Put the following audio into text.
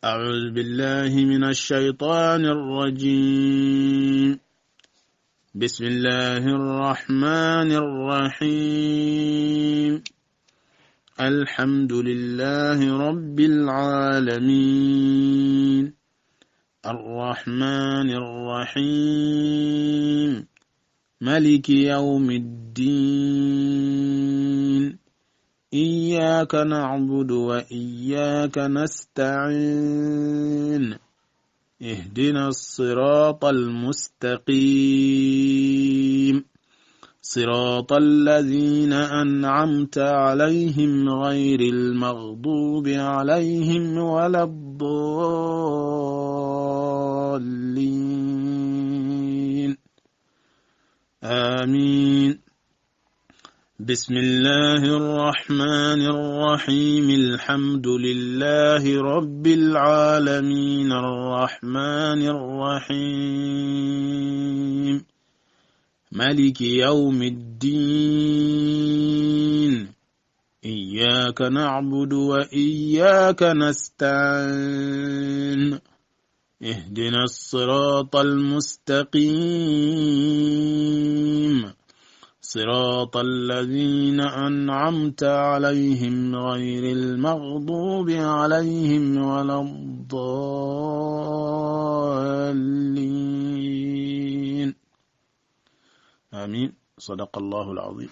أعوذ بالله من الشيطان الرجيم. بسم الله الرحمن الرحيم. الحمد لله رب العالمين الرحمن الرحيم ملك يوم الدين إياك نعبد وإياك نستعين اهدنا الصراط المستقيم صراط الذين أنعمت عليهم غير المغضوب عليهم ولا الضالين آمين. بسم الله الرحمن الرحيم الحمد لله رب العالمين الرحمن الرحيم ملك يوم الدين إياك نعبد وإياك نستعين اهدنا الصراط المستقيم صراط الذين أنعمت عليهم غير المغضوب عليهم ولا الضالين آمين. صدق الله العظيم.